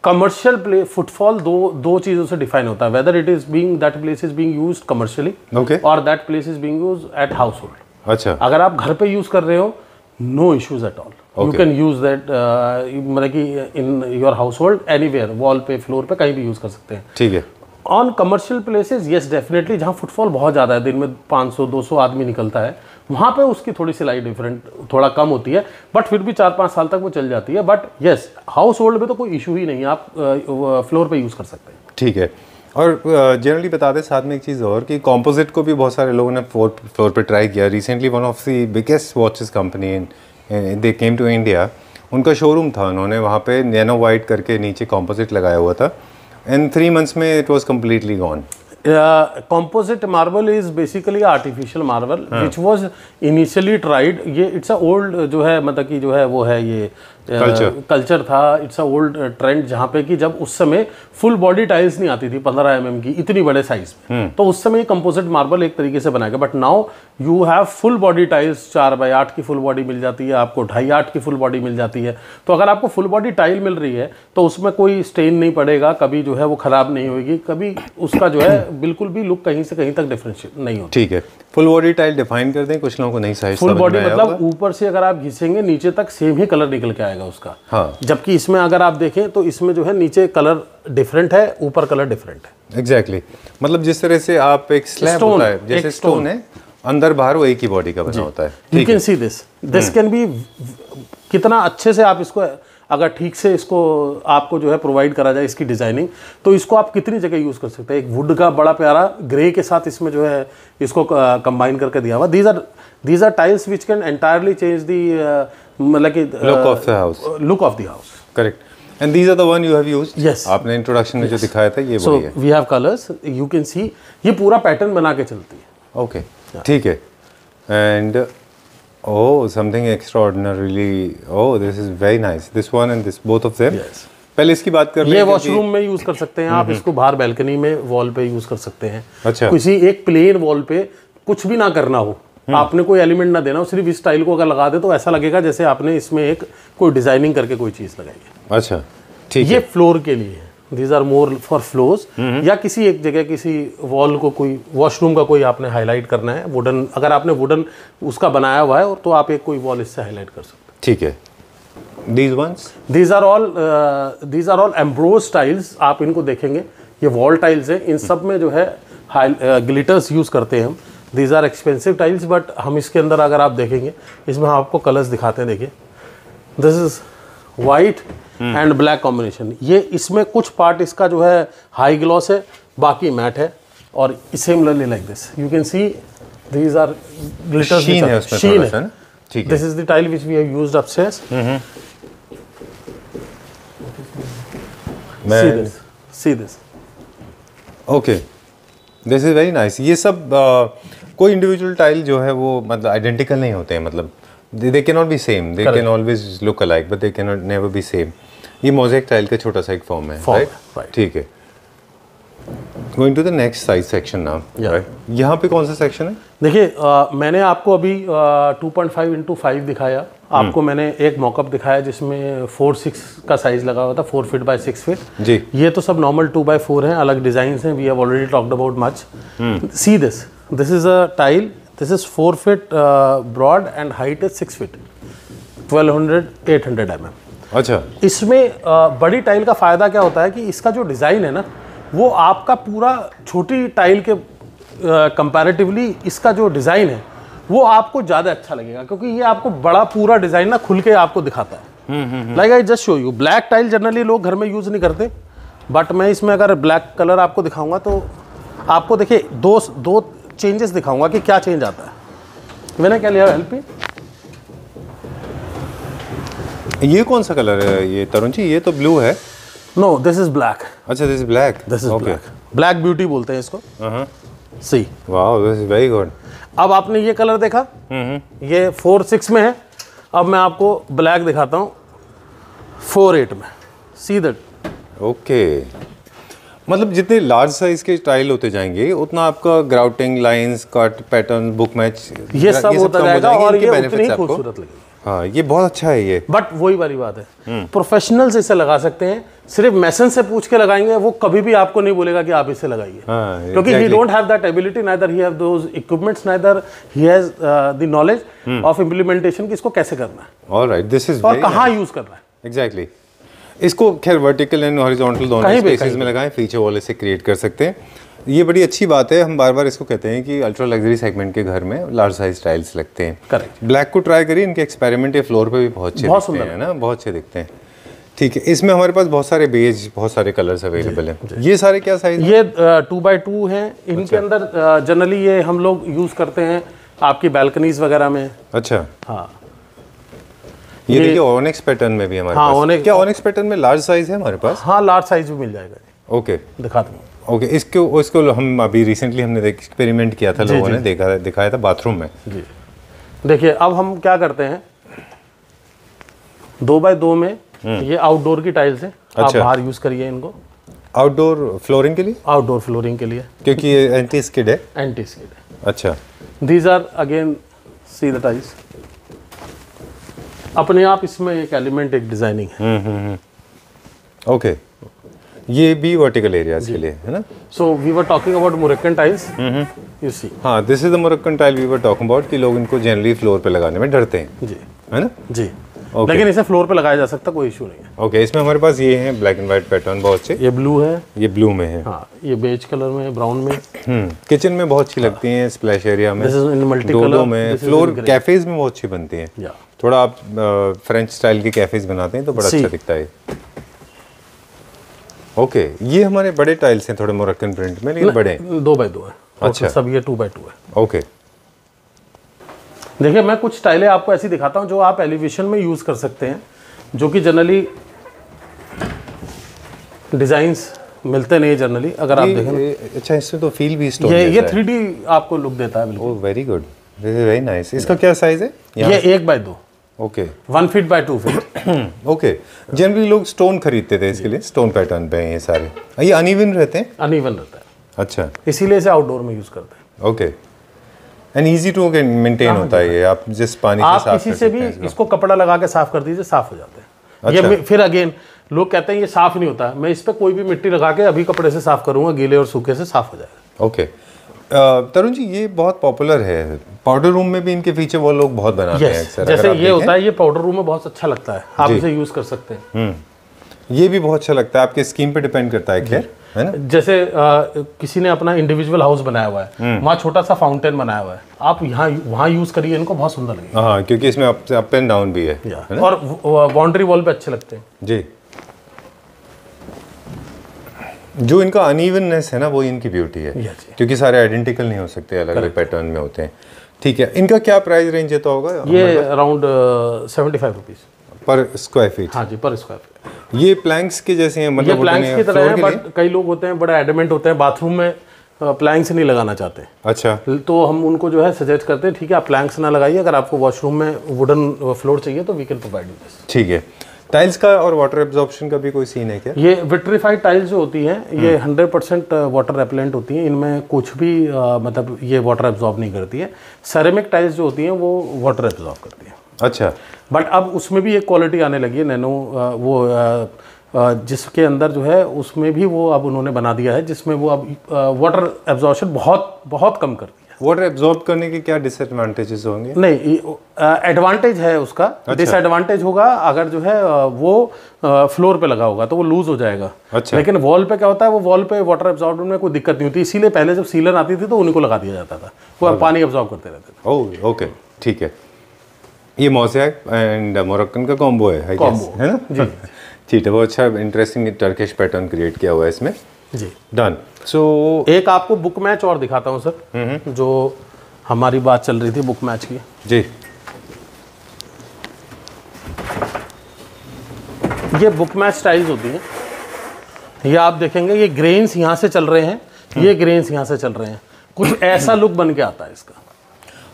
कमर्शियल फुटफॉल दो चीज़ों से डिफाइन होता है, whether it is being that place is being used commercially, और that place is being used at household. अच्छा, अगर आप घर पे यूज कर रहे हो, no issues at all, you can use that, मतलब कि in your household anywhere, wall पे, फ्लोर पे, कहीं भी यूज कर सकते हैं। ठीक है। On commercial places yes definitely, जहाँ फुटफॉल बहुत ज़्यादा है, दिन में 500-200 आदमी निकलता है, वहाँ पे उसकी थोड़ी सिलाई डिफरेंट थोड़ा कम होती है, बट फिर भी 4-5 साल तक वो चल जाती है। बट येस, हाउस होल्ड में तो कोई इशू ही नहीं है, आप फ्लोर पे यूज़ कर सकते हैं। ठीक है। और जनरली बता दें साथ में एक चीज़ और, कि कॉम्पोजिट को भी बहुत सारे लोगों ने फ्लोर पे ट्राई किया। Recently one of the biggest watches company they came to India, उनका शोरूम था, उन्होंने वहाँ पे नैनो वाइट करके नीचे कॉम्पोजिट लगाया हुआ था, and 3 months में it was completely gone. Composite marble is basically artificial marble, which was initially tried. ये it's a old जो है, मतलब कि जो है वो है ये कल्चर था, इट्स अ ओल्ड ट्रेंड, जहाँ पे कि जब उस समय फुल बॉडी टाइल्स नहीं आती थी 15 mm की, इतनी बड़े साइज में, तो उस समय कंपोजिट मार्बल एक तरीके से बनाया गया। But now you have full body tiles, 4x8 की फुल बॉडी मिल जाती है आपको, 2.5-8 की फुल बॉडी मिल जाती है। तो अगर आपको फुल बॉडी टाइल मिल रही है तो उसमें कोई स्टेन नहीं पड़ेगा, कभी जो है वो खराब नहीं होगी, कभी उसका जो है बिल्कुल भी लुक कहीं से कहीं तक डिफरेंशिएट नहीं होता। ठीक है, फुल बॉडी टाइल डिफाइन कर दें, कुछ लोगों को नहीं समझ। फुल बॉडी मतलब ऊपर से अगर आप घिसेंगे नीचे तक सेम ही कलर निकल के आएगा उसका। हाँ। जबकि इसमें अगर आप देखें तो इसमें जो है नीचे कलर डिफरेंट है, ऊपर कलर डिफरेंट है। एग्जैक्टली, मतलब जिस तरह से आप एक स्लैब होता है, जैसे स्टोन है, अंदर बाहर वो एक ही बॉडी का बना होता है। You can see this can be, कितना अच्छे से आप इसको अगर ठीक से इसको आपको जो है प्रोवाइड करा जाए इसकी डिजाइनिंग, तो इसको आप कितनी जगह यूज कर सकते हैं। एक वुड का बड़ा प्यारा ग्रे के साथ इसमें जो है इसको कंबाइन करके दिया हुआ। These are tiles which can entirely change the, मतलब कि look of the house. Correct, and these are the one you have used. Yes, आपने इंट्रोडक्शन में जो दिखाया था ये वही है। So we have colours, you can see, ये पूरा पैटर्न बना के चलती है। ओके, ठीक है। And oh, something extraordinarily, oh, this is very nice, this one and this, both of them. Yes. पहले इसकी बात कर, ये वॉशरूम में यूज कर सकते हैं आप इसको, बाहर बैल्कनी में वॉल पे यूज कर सकते हैं। अच्छा, किसी एक प्लेन वॉल पे कुछ भी ना करना हो, आपने कोई एलिमेंट ना देना हो, सिर्फ इस स्टाइल को अगर लगा दे तो ऐसा लगेगा जैसे आपने इसमें एक कोई डिजाइनिंग करके कोई चीज लगाई है। अच्छा, ठीक है। ये फ्लोर के लिए है। These are more for floors, या किसी एक जगह किसी वॉल को, कोई वॉशरूम का कोई आपने हाईलाइट करना है, वुडन, अगर आपने वुडन उसका बनाया हुआ है और तो आप एक कोई वॉल इससे हाईलाइट कर सकते हैं। ठीक है। These are all embossed tiles. आप इनको देखेंगे, ये वॉल टाइल्स हैं, इन सब में जो है ग्लिटर्स यूज़ करते हैं हम। These are expensive tiles, but हम इसके अंदर अगर आप देखेंगे, इसमें हम आपको कलर्स दिखाते हैं। देखिए, this is white and black combination. ये इसमें कुछ पार्ट इसका जो है हाई ग्लॉस है, बाकी मैट है। और similarly like this you can see these are glitters, sheen है उसमें थोड़ा सा ना। ठीक है। This is the tile which we have used upstairs. See this. Okay, this is very nice. ये सब कोई इंडिविजुअल टाइल जो है वो मतलब आइडेंटिकल नहीं होते हैं, मतलब they can not be same, they can always look alike but they can not never be same. ये मोज़ेक टाइल का छोटा सा एक फॉर्म है, राइट? ठीक है। Going to the next size section now, right? यहाँ पे कौन सा सेक्शन है? देखिए, मैंने आपको अभी 2.5x5 दिखाया, आपको मैंने एक मॉकअप दिखाया जिसमें 4/6 का साइज लगा हुआ था, 4 फीट बाय 6 फीट जी। ये तो सब नॉर्मल 2x4 हैं, अलग डिजाइन हैं। We have already talked about much. See this is a tile, this is 4 feet broad and height is 6 feet, 1200-800 mm। अच्छा। इसमें बड़ी टाइल का फ़ायदा क्या होता है कि इसका जो डिज़ाइन है ना, वो आपका पूरा छोटी टाइल के कंपैरेटिवली इसका जो डिज़ाइन है वो आपको ज़्यादा अच्छा लगेगा, क्योंकि ये आपको बड़ा पूरा डिज़ाइन ना खुल के आपको दिखाता है। Like I just show you, black tile generally लोग घर में यूज़ नहीं करते, बट मैं इसमें अगर ब्लैक कलर आपको दिखाऊंगा तो आपको देखिए दो चेंजेस दिखाऊंगा कि क्या चेंज आता है। मैंने क्या लिया, हेल्प मी। ये कौन सा कलर है ये तरुण जी? ये तो ब्लू है। No, this is black. अच्छा, this is black. This is black, black beauty बोलते हैं इसको। See, wow, this is very good. अब आपने ये कलर देखा, ये 4/6 में है। अब मैं आपको ब्लैक दिखाता हूँ 4/8 में। See that. ओके, मतलब जितने लार्ज साइज के टाइल होते जाएंगे उतना आपका grouting, lines, cut, pattern, book match, ये सब होता जाएगा और ये उतनी ही खूबसूरत लगेगी। हाँ, ये बहुत अच्छा है ये। बट वही वाली बात है, प्रोफेशनल्स इसे लगा सकते हैं। सिर्फ मैसन से पूछ के लगाएंगे, वो कभी भी आपको नहीं बोलेगा कि आप इसे लगाइए, क्योंकि ही don't have that ability, neither he have those equipments, neither he has the knowledge of implementation कि इसको कैसे करना है, ऑलराइट, दिस इज और कहाँ यूज करना है। एग्जैक्टली। इसको खैर वर्टिकल एंड हॉरिजॉन्टल दोनों स्पेसेस में लगाएं, फीचर वॉल इसे क्रिएट कर सकते हैं। ये बड़ी अच्छी बात है। हम बार बार इसको कहते हैं कि अल्ट्रा लग्जरी सेगमेंट के घर में लार्ज साइज टाइल्स लगते हैं। करेक्ट। ब्लैक को ट्राई करिए, इनके एक्सपेरिमेंट ये फ्लोर पे भी बहुत अच्छे दिखते हैं ना, बहुत अच्छे दिखते हैं। ठीक है, इसमें हमारे पास बहुत सारे बेज, बहुत सारे कलर्स अवेलेबल हैं। ये सारे क्या साइज? ये 2x2 हैं। इनके अंदर जनरली ये हम लोग यूज करते हैं आपकी बालकनीज वगैरह में। अच्छा, हाँ। ये देखिए ऑनिक्स पैटर्न में भी हमारे पास। क्या ऑनिक्स पैटर्न में लार्ज साइज है हमारे पास? हाँ, लार्ज साइज भी मिल जाएगा। ओके, दिखा दूँ। ओके, इसको हम अभी रिसेंटली हमने एक्सपेरिमेंट किया था, लोगों ने दिखाया था बाथरूम में। जी, देखिए अब हम क्या करते हैं, 2x2 में ये आउटडोर की टाइल्स हैं। अच्छा। आप बाहर यूज करिए इनको आउटडोर फ्लोरिंग के लिए। आउटडोर फ्लोरिंग के लिए, क्योंकि ये एंटी स्किड है। एंटी स्किड है। अच्छा, these are again, see the tiles. अपने आप इसमें एक एलिमेंट, एक डिजाइनिंग है। ओके, ये भी वर्टिकल एरियाज के लिए है ना। So we were talking about Moroccan tiles, you see. हाँ, this is the Moroccan tile we were talking about, कि लोग इनको जनरली फ्लोर पे लगाने में डरते हैं। जी, है ना। जी, लेकिन इसे फ्लोर पे लगाया जा सकता, कोई इशू नहीं है। ओके, इसमें हमारे पास ये है ब्लैक एंड व्हाइट पैटर्न, बहुत अच्छे। ये ब्लू है, ये ब्लू में है। हाँ, ये बेज कलर में, ब्राउन में। किचन में बहुत अच्छी लगती हैं, स्प्लैश एरिया में, डोडो में, फ्लोर कैफेज में बहुत अच्छी बनती हैं। थोड़ा आप फ्रेंच स्टाइल के कैफेज बनाते हैं तो बड़ा अच्छा दिखता है। ओके, ये हमारे बड़े टाइल्स हैं, थोड़े मोरक्कन प्रिंट में, लेकिन बड़े 2x2 है। अच्छा, सब ये 2x2 है। ओके, देखिए मैं कुछ टाइलें आपको ऐसी दिखाता हूँ जो आप एलिवेशन में यूज कर सकते हैं, जो कि जनरली डिजाइन्स मिलते नहीं जनरली। अगर आप देखें, अच्छा, इसमें तो फील भी स्टोन ये 3D आपको लुक देता है बिल्कुल। Oh, very good, this is very nice. इसका क्या साइज है? ये 1x2। Okay, 1 feet by 2 feet. Okay, generally लोग स्टोन खरीदते थे इसके लिए, स्टोन पैटर्न पे हैं ये सारे। ये अनइवन रहते हैं? अनइवन रहता है। अच्छा, इसीलिए इसे आउटडोर में यूज करते हैं। Okay, and easy to maintain होता है ये। आप जिस पानी से साफ किसी से भी इसको कपड़ा लगा के साफ कर दीजिए, साफ हो जाते हैं। अच्छा। ये फिर अगेन लोग कहते हैं ये साफ़ नहीं होता, मैं इस पर कोई भी मिट्टी लगा के अभी कपड़े से साफ़ करूँगा, गीले और सूखे से साफ़ हो जाएगा। ओके तरुण जी, ये बहुत पॉपुलर है, पाउडर रूम में भी इनके फीचर वो लोग बहुत बनाते हैं अक्सर। जैसे ये होता है, ये पाउडर रूम में बहुत अच्छा लगता है, आप इसे यूज़ कर सकते हैं। ये भी बहुत अच्छा लगता है, आपके स्कीम पे डिपेंड करता है, खैर है ना। जैसे किसी ने अपना इंडिविजुअल हाउस बनाया हुआ है, वहाँ छोटा सा फाउंटेन बनाया हुआ है, आप यहाँ वहाँ यूज़ करिए, इनको बहुत सुंदर लगेगा। हाँ, क्योंकि इसमें अप एंड डाउन भी है और बाउंड्री वॉल पे अच्छे लगते हैं जी। जो इनका अनइवननेस है ना, वो इनकी ब्यूटी है, क्योंकि सारे आइडेंटिकल नहीं हो सकते, अलग अलग पैटर्न में होते हैं। ठीक है, इनका क्या प्राइस रेंज तो होगा? ये अराउंड 75 रुपीज़ पर स्क्वायर फीट। हाँ जी, पर स्क्वायर फीट। ये प्लैंक्स के जैसे हैं, मतलब ये प्लैंक्स की तरह है, बट कई लोग होते हैं बड़े एडमेंट होते हैं, बाथरूम में प्लैंक्स नहीं लगाना चाहते। अच्छा, तो हम उनको जो है सजेस्ट करते हैं, ठीक है आप प्लैंक्स ना लगाइए, अगर आपको वॉशरूम में वुडन फ्लोर चाहिए तो we can provide you this. ठीक है। टाइल्स का और वाटर एब्जॉर्प्शन का भी कोई सीन है क्या? ये विट्रीफाइड टाइल्स जो होती हैं, ये 100% वाटर रेपेलेंट होती हैं, इनमें कुछ भी मतलब ये वाटर एब्जॉर्ब नहीं करती है। सेरेमिक टाइल्स जो होती हैं वो वाटर एब्जॉर्ब करती हैं। अच्छा, बट अब उसमें भी एक क्वालिटी आने लगी है, नैनो जिसके अंदर जो है उसमें भी वो अब उन्होंने बना दिया है, जिसमें वो अब वाटर एब्जॉर्प्शन बहुत बहुत कम करती है। वाटर एब्जॉर्ब करने के क्या डिसएडवांटेजेस होंगे? नहीं, एडवांटेज है उसका। अच्छा। डिसएडवांटेज होगा अगर जो है वो फ्लोर पे लगा होगा तो वो लूज हो जाएगा। अच्छा। लेकिन वॉल पे क्या होता है, वो वॉल पे वाटर एब्जॉर्ब में कोई दिक्कत नहीं होती, इसीलिए पहले जब सीलन आती थी तो उन्हीं को लगा दिया जाता था, वो पानी एब्जॉर्ब करते रहते थे। ओह ओके, ठीक है। ये मोज़ैक एंड मोरक्कन का कॉम्बो है, है ना जी। ठीक है, बहुत अच्छा इंटरेस्टिंग टर्किश पैटर्न क्रिएट किया हुआ है इसमें जी। डन। सो एक आपको बुक मैच और दिखाता हूँ सर, जो हमारी बात चल रही थी बुक मैच की जी। ये बुक मैच स्टाइल्स होती हैं, ये आप देखेंगे ये ग्रेन्स यहाँ से चल रहे हैं, ये ग्रेन्स यहाँ से चल रहे हैं, कुछ ऐसा लुक बन के आता है इसका।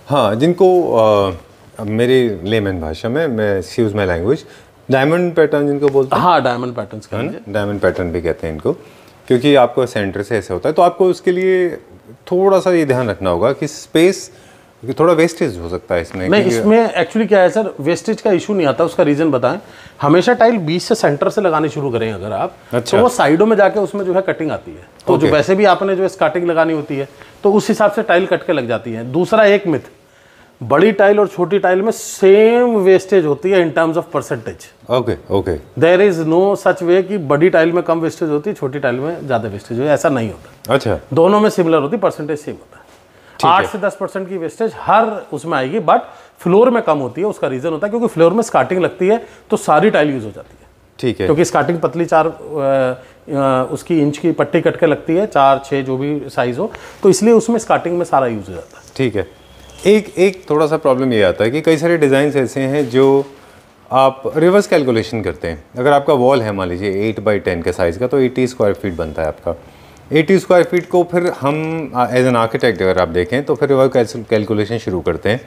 हाँ, जिनको मेरी लेमन भाषा में, मैं excuse my language, diamond pattern जिनको बोलते हैं। हाँ, डायमंड पैटर्न्स का, डायमंड पैटर्न भी कहते हैं इनको, क्योंकि आपको सेंटर से ऐसे होता है, तो आपको उसके लिए थोड़ा सा ये ध्यान रखना होगा कि स्पेस, थोड़ा वेस्टेज हो सकता है इसमें। नहीं, इसमें एक्चुअली क्या है सर, वेस्टेज का इशू नहीं आता, उसका रीजन बताएं। हमेशा टाइल बीच से सेंटर से लगानी शुरू करें अगर आप, अच्छा। तो वो साइडों में जाके उसमें जो है कटिंग आती है, तो जो वैसे भी आपने जो स्कार्टिंग लगानी होती है तो उस हिसाब से टाइल कट के लग जाती है। दूसरा एक मिथ, बड़ी टाइल और छोटी टाइल में सेम वेस्टेज होती है in terms of percentage. Okay okay, there is no such way कि बड़ी टाइल में कम वेस्टेज होती है, छोटी टाइल में ज़्यादा वेस्टेज होती है, ऐसा नहीं होता। अच्छा, दोनों में सिमिलर होती है, परसेंटेज सेम होता है। 8 से 10% की वेस्टेज हर उसमें आएगी, बट फ्लोर में कम होती है। उसका रीज़न होता है क्योंकि फ्लोर में स्कार्टिंग लगती है तो सारी टाइल यूज़ हो जाती है। ठीक है, क्योंकि स्कार्टिंग पतली 4 उसकी इंच की पट्टी कट के लगती है, 4, 6 जो भी साइज़ हो, तो इसलिए उसमें स्कार्टिंग में सारा यूज़ हो जाता है। ठीक है। एक थोड़ा सा प्रॉब्लम ये आता है कि कई सारे डिज़ाइंस ऐसे हैं जो आप रिवर्स कैलकुलेशन करते हैं। अगर आपका वॉल है मान लीजिए 8x10 के साइज़ का, तो 80 स्क्वायर फीट बनता है आपका। 80 स्क्वायर फीट को फिर हम एज एन आर्किटेक्ट अगर आप देखें तो फिर रिवर्स कैलकुलेशन शुरू करते हैं।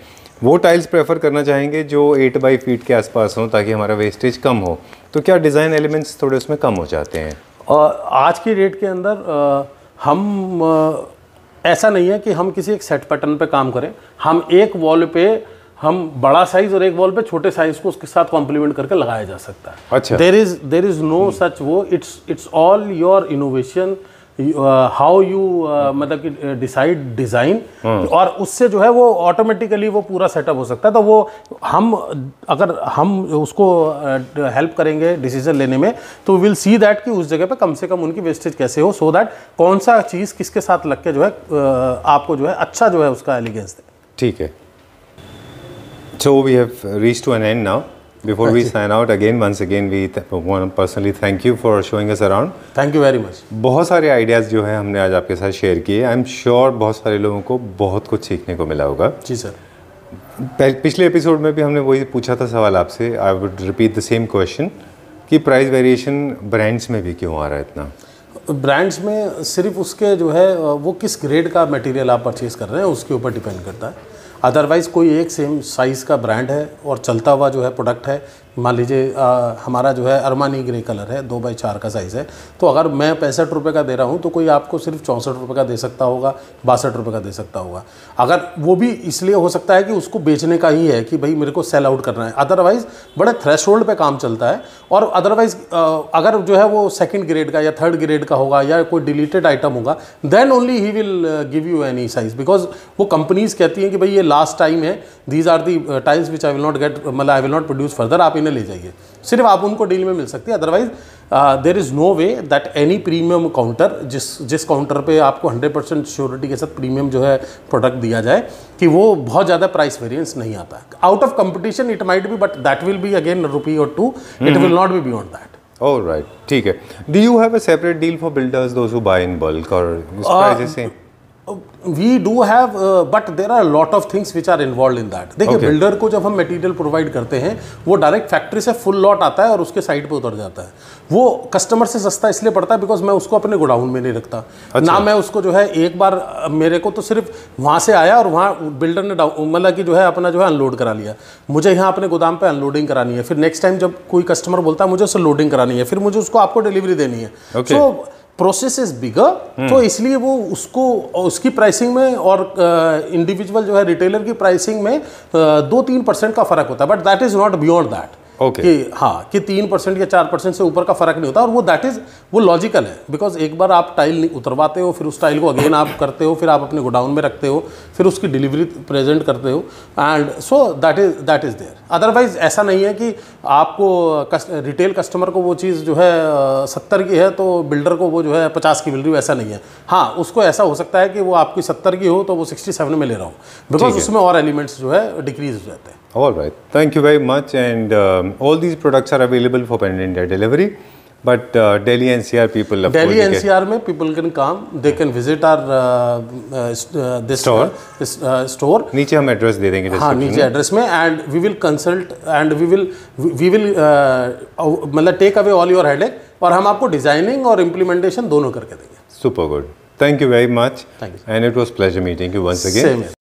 वो टाइल्स प्रेफर करना चाहेंगे जो 8 फीट के आसपास हों, ताकि हमारा वेस्टेज कम हो। तो क्या डिज़ाइन एलिमेंट्स थोड़े उसमें कम हो जाते हैं? और आज की डेट के अंदर हम ऐसा नहीं है कि हम किसी एक सेट पैटर्न पे काम करें, हम एक वॉल पे हम बड़ा साइज और एक वॉल पे छोटे साइज को उसके साथ कॉम्प्लीमेंट करके लगाया जा सकता है। अच्छा, देयर इज नो सच वो, it's all your innovation, how you मतलब कि डिसाइड डिज़ाइन, और उससे जो है वो ऑटोमेटिकली वो पूरा सेटअप हो सकता है। तो वो हम अगर हम उसको हेल्प करेंगे डिसीजन लेने में, तो विल सी दैट कि उस जगह पे कम से कम उनकी वेस्टेज कैसे हो, सो दैट कौन सा चीज़ किसके साथ लग के जो है आपको जो है अच्छा जो है उसका एलिगेंस दे। ठीक है। So we have reached to an end now. Before we sign out, once again, we want to personally thank you for showing us around. Thank you very much. बहुत सारे आइडियाज़ जो है हमने आज आपके साथ शेयर किए। आई एम श्योर बहुत सारे लोगों को बहुत कुछ सीखने को मिला होगा। जी सर। पिछले एपिसोड में भी हमने वही पूछा था सवाल आपसे। I would repeat the same question कि प्राइस वेरिएशन ब्रांड्स में भी क्यों आ रहा है इतना? ब्रांड्स में सिर्फ उसके जो है वो किस ग्रेड का मटेरियल आप परचेज कर रहे हैं उसके ऊपर डिपेंड करता है। अदरवाइज़ कोई एक सेम साइज़ का ब्रांड है और चलता हुआ जो है प्रोडक्ट है, मान लीजिए हमारा जो है अरमानी ग्रे कलर है, 2x4 का साइज़ है, तो अगर मैं 65 रुपये का दे रहा हूँ तो कोई आपको सिर्फ 64 रुपये का दे सकता होगा, 62 रुपये का दे सकता होगा। अगर वो भी इसलिए हो सकता है कि उसको बेचने का ही है कि भाई मेरे को सेल आउट करना है, अदरवाइज बड़े थ्रेशोल्ड पे काम चलता है। और अदरवाइज अगर जो है वो सेकंड ग्रेड का या थर्ड ग्रेड का होगा या कोई डिलीटेड आइटम होगा, then only he will give you any size, because वो कंपनीज कहती हैं कि भाई ये लास्ट टाइम है, these are the tiles which I will not get, मतलब I will not produce further, आप इन्हें ले जाइए। सिर्फ आप उनको डील में मिल सकती है, otherwise there is no way that any premium counter, जिस काउंटर पे आपको 100% श्योरिटी के साथ प्रीमियम जो है प्रोडक्ट दिया जाए, कि वो बहुत ज़्यादा प्राइस वेरिएंस नहीं आता है। Out of competition it might be, but that will be again ₹1 or ₹2, it will not be beyond that. All right, ठीक है। Do you have a separate deal for builders, those who buy in bulk, or is price the same? We do have, but there are lot of things which are involve in that. देखिए builder को जब हम material provide करते हैं, वो direct factory से full lot आता है और उसके साइड पे उतर जाता है। वो कस्टमर से सस्ता इसलिए पड़ता है बिकॉज मैं उसको अपने गोडाउन में नहीं रखता। अच्छा। ना मैं उसको जो है एक बार, मेरे को तो सिर्फ वहाँ से आया और वहाँ बिल्डर ने मतलब कि जो है अपना जो है अनलोड करा लिया, मुझे यहाँ अपने गोदाम पे अनलोडिंग करानी है, फिर नेक्स्ट टाइम जब कोई कस्टमर बोलता है मुझे उससे लोडिंग करानी है, फिर मुझे उसको आपको डिलीवरी देनी है। सो प्रोसेस इज बिगर, तो इसलिए वो उसको उसकी प्राइसिंग में और इंडिविजुअल जो है रिटेलर की प्राइसिंग में 2-3% का फर्क होता है, but that is not beyond that. कि हाँ कि 3% या 4% से ऊपर का फर्क नहीं होता, और वो दैट इज वो लॉजिकल है, बिकॉज एक बार आप टाइल उतरवाते हो, फिर उस टाइल को अगेन आप करते हो, फिर आप अपने गोडाउन में रखते हो, फिर उसकी डिलीवरी प्रेजेंट करते हो, and so that is there. Otherwise ऐसा नहीं है कि आपको रिटेल कस्टमर को वो चीज़ जो है 70 की है तो बिल्डर को वो जो है 50 की मिल रही हो, ऐसा नहीं है। हाँ, उसको ऐसा हो सकता है कि वो आपकी 70 की हो तो वो 67 में ले रहा हूँ, बिकॉज उसमें और एलिमेंट्स जो है डिक्रीज हो जाते हैं। All right, thank you very much, and all these products are available for pan India delivery, but Delhi NCR people, of Delhi NCR में people can come, they can visit our this store. नीचे हम address दे देंगे, हाँ नीचे address में, and we will consult and we will मतलब take away all your headache, और हम आपको डिजाइनिंग और इम्प्लीमेंटेशन दोनों करके देंगे। Super good, thank you very much, thank you, and it was pleasure meeting you once again. Same here.